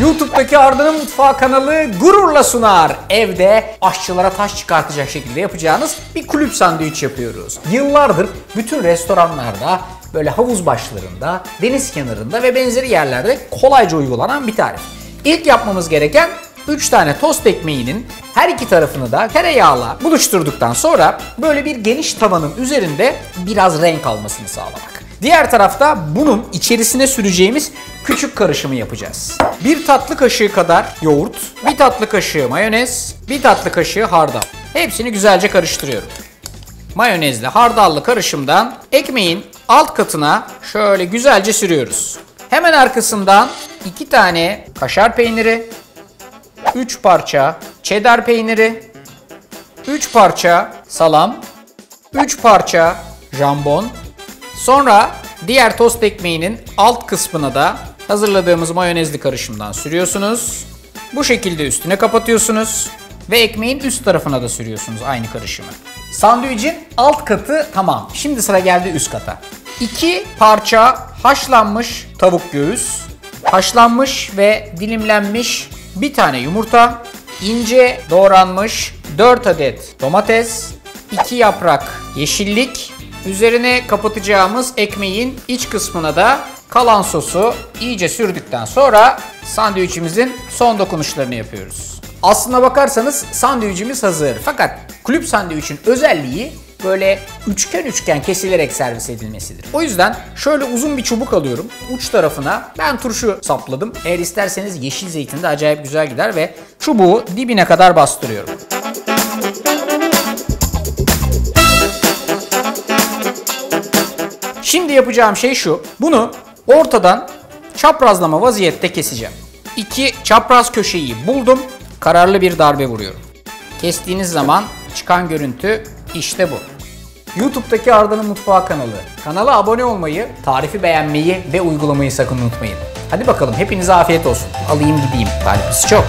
YouTube'daki Arda'nın Mutfağı kanalı gururla sunar. Evde aşçılara taş çıkartacak şekilde yapacağınız bir kulüp sandviç yapıyoruz. Yıllardır bütün restoranlarda, böyle havuz başlarında, deniz kenarında ve benzeri yerlerde kolayca uygulanan bir tarif. İlk yapmamız gereken 3 tane tost ekmeğinin her iki tarafını da tereyağla buluşturduktan sonra böyle bir geniş tavanın üzerinde biraz renk almasını sağlamak. Diğer tarafta bunun içerisine süreceğimiz küçük karışımı yapacağız. 1 tatlı kaşığı kadar yoğurt, 1 tatlı kaşığı mayonez, 1 tatlı kaşığı hardal. Hepsini güzelce karıştırıyorum. Mayonezli hardallı karışımdan ekmeğin alt katına şöyle güzelce sürüyoruz. Hemen arkasından 2 tane kaşar peyniri, 3 parça cheddar peyniri, 3 parça salam, 3 parça jambon. Sonra diğer tost ekmeğinin alt kısmına da hazırladığımız mayonezli karışımdan sürüyorsunuz. Bu şekilde üstüne kapatıyorsunuz ve ekmeğin üst tarafına da sürüyorsunuz aynı karışımı. Sandviçin alt katı tamam. Şimdi sıra geldi üst kata. 2 parça haşlanmış tavuk göğüs, haşlanmış ve dilimlenmiş 1 tane yumurta, ince doğranmış 4 adet domates, 2 yaprak yeşillik. Üzerine kapatacağımız ekmeğin iç kısmına da kalan sosu iyice sürdükten sonra sandviçimizin son dokunuşlarını yapıyoruz. Aslına bakarsanız sandviçimiz hazır. Fakat kulüp sandviçin özelliği böyle üçgen kesilerek servis edilmesidir. O yüzden şöyle uzun bir çubuk alıyorum. Uç tarafına ben turşu sapladım. Eğer isterseniz yeşil zeytin de acayip güzel gider ve çubuğu dibine kadar bastırıyorum. Şimdi yapacağım şey şu. Bunu ortadan çaprazlama vaziyette keseceğim. 2 çapraz köşeyi buldum. Kararlı bir darbe vuruyorum. Kestiğiniz zaman çıkan görüntü işte bu. YouTube'daki Arda'nın Mutfağı kanalı. Kanala abone olmayı, tarifi beğenmeyi ve uygulamayı sakın unutmayın. Hadi bakalım hepinize afiyet olsun. Alayım gideyim. Tarifisi çok.